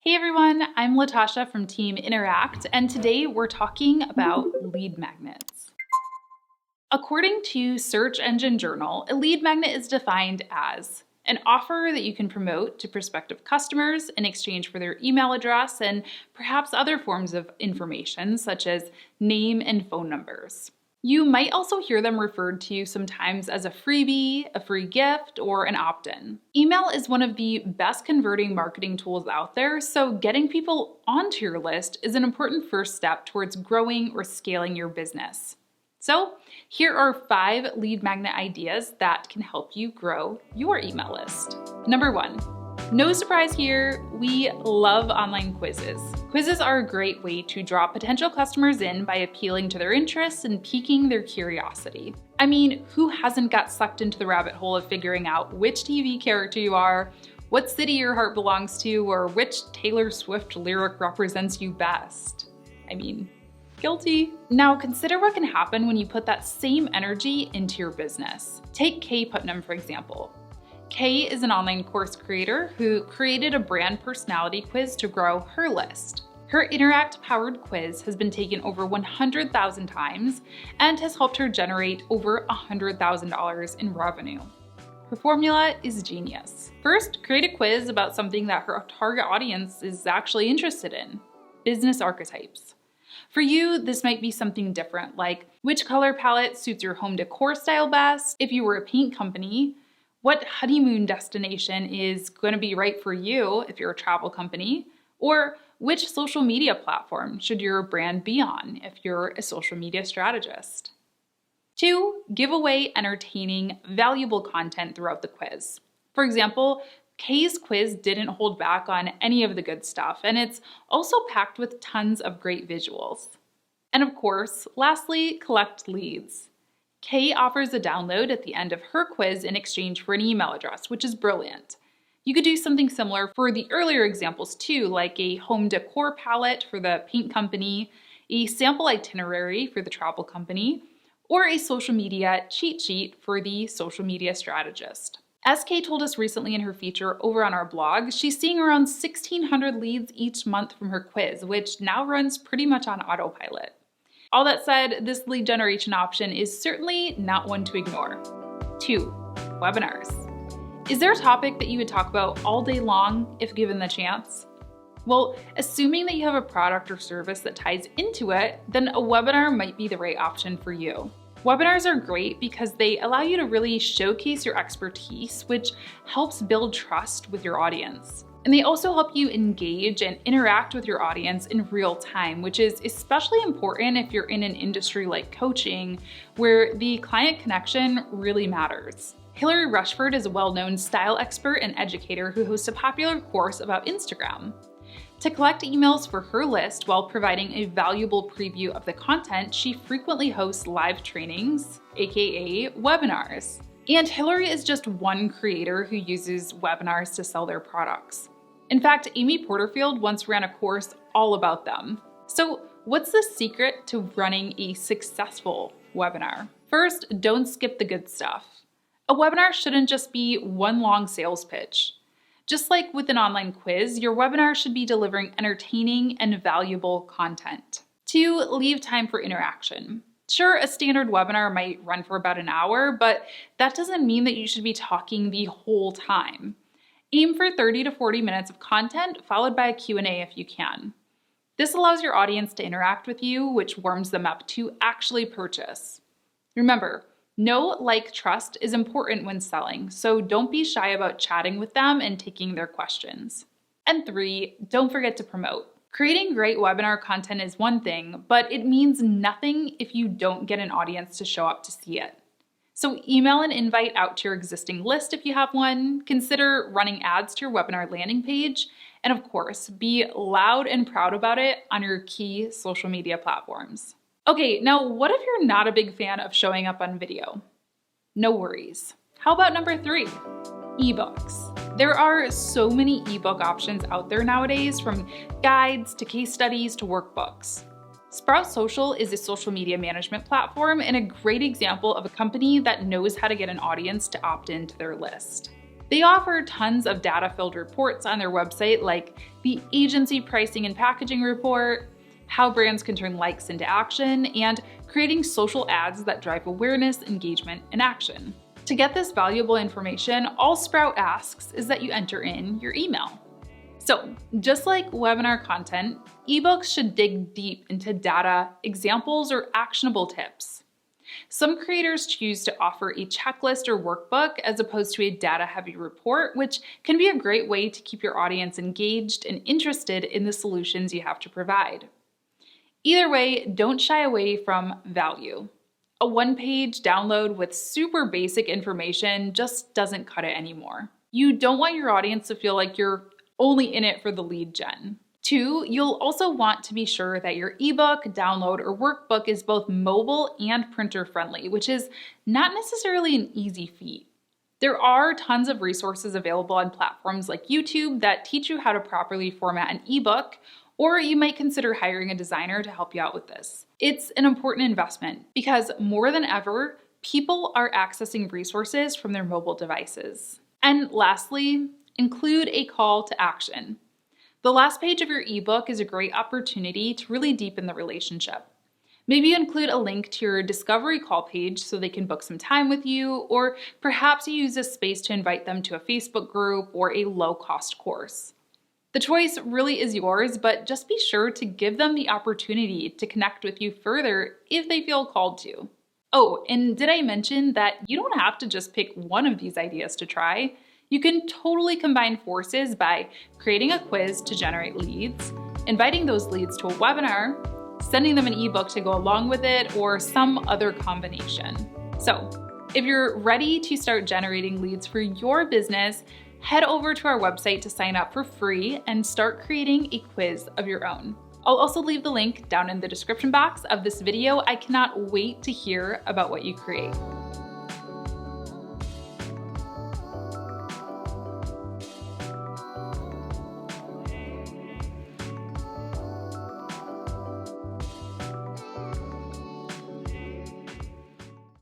Hey everyone, I'm Latasha from Team Interact, and today we're talking about lead magnets. According to Search Engine Journal, a lead magnet is defined as an offer that you can promote to prospective customers in exchange for their email address and perhaps other forms of information such as name and phone numbers. You might also hear them referred to sometimes as a freebie, a free gift, or an opt-in. Email is one of the best converting marketing tools out there, so getting people onto your list is an important first step towards growing or scaling your business. So here are 5 lead magnet ideas that can help you grow your email list. Number 1. No surprise here, we love online quizzes. Quizzes are a great way to draw potential customers in by appealing to their interests and piquing their curiosity. I mean, who hasn't got sucked into the rabbit hole of figuring out which TV character you are, what city your heart belongs to, or which Taylor Swift lyric represents you best? I mean, guilty. Now consider what can happen when you put that same energy into your business. Take Kay Putnam, for example. Kay is an online course creator who created a brand personality quiz to grow her list. Her Interact-powered quiz has been taken over 100,000 times and has helped her generate over $100,000 in revenue. Her formula is genius. First, create a quiz about something that her target audience is actually interested in: business archetypes. For you, this might be something different, like which color palette suits your home decor style best. If you were a paint company, what honeymoon destination is going to be right for you if you're a travel company? Or which social media platform should your brand be on if you're a social media strategist? 2, give away entertaining, valuable content throughout the quiz. For example, Kay's quiz didn't hold back on any of the good stuff, and it's also packed with tons of great visuals. And of course, lastly, collect leads. Kay offers a download at the end of her quiz in exchange for an email address, which is brilliant. You could do something similar for the earlier examples too, like a home decor palette for the paint company, a sample itinerary for the travel company, or a social media cheat sheet for the social media strategist. As Kay told us recently in her feature over on our blog, she's seeing around 1,600 leads each month from her quiz, which now runs pretty much on autopilot. All that said, this lead generation option is certainly not one to ignore. 2, webinars. Is there a topic that you would talk about all day long if given the chance? Well, assuming that you have a product or service that ties into it, then a webinar might be the right option for you. Webinars are great because they allow you to really showcase your expertise, which helps build trust with your audience. And they also help you engage and interact with your audience in real time, which is especially important if you're in an industry like coaching, where the client connection really matters. Hillary Rushford is a well-known style expert and educator who hosts a popular course about Instagram. To collect emails for her list while providing a valuable preview of the content, she frequently hosts live trainings, aka webinars. And Hillary is just one creator who uses webinars to sell their products. In fact, Amy Porterfield once ran a course all about them. So what's the secret to running a successful webinar? First, don't skip the good stuff. A webinar shouldn't just be one long sales pitch. Just like with an online quiz, your webinar should be delivering entertaining and valuable content. 2, leave time for interaction. Sure, a standard webinar might run for about an hour, but that doesn't mean that you should be talking the whole time. Aim for 30 to 40 minutes of content, followed by a Q&A if you can. This allows your audience to interact with you, which warms them up to actually purchase. Remember, know, like, trust is important when selling, so don't be shy about chatting with them and taking their questions. And 3, don't forget to promote. Creating great webinar content is one thing, but it means nothing if you don't get an audience to show up to see it. So email an invite out to your existing list if you have one, consider running ads to your webinar landing page, and of course, be loud and proud about it on your key social media platforms. Okay, now what if you're not a big fan of showing up on video? No worries. How about number 3? Ebooks. There are so many ebook options out there nowadays, from guides to case studies to workbooks. Sprout Social is a social media management platform and a great example of a company that knows how to get an audience to opt into their list. They offer tons of data-filled reports on their website, like the Agency Pricing and Packaging Report, how brands can turn likes into action, and creating social ads that drive awareness, engagement, and action. To get this valuable information, all Sprout asks is that you enter in your email. So, just like webinar content, ebooks should dig deep into data, examples, or actionable tips. Some creators choose to offer a checklist or workbook as opposed to a data-heavy report, which can be a great way to keep your audience engaged and interested in the solutions you have to provide. Either way, don't shy away from value. A one-page download with super basic information just doesn't cut it anymore. You don't want your audience to feel like you're only in it for the lead gen. 2, you'll also want to be sure that your ebook, download, or workbook is both mobile and printer friendly, which is not necessarily an easy feat. There are tons of resources available on platforms like YouTube that teach you how to properly format an ebook, or you might consider hiring a designer to help you out with this. It's an important investment because more than ever, people are accessing resources from their mobile devices. And lastly, include a call to action. The last page of your ebook is a great opportunity to really deepen the relationship. Maybe you include a link to your discovery call page so they can book some time with you, or perhaps you use this space to invite them to a Facebook group or a low-cost course. The choice really is yours, but just be sure to give them the opportunity to connect with you further if they feel called to. Oh, and did I mention that you don't have to just pick one of these ideas to try? You can totally combine forces by creating a quiz to generate leads, inviting those leads to a webinar, sending them an ebook to go along with it, or some other combination. So, if you're ready to start generating leads for your business, head over to our website to sign up for free and start creating a quiz of your own. I'll also leave the link down in the description box of this video. I cannot wait to hear about what you create.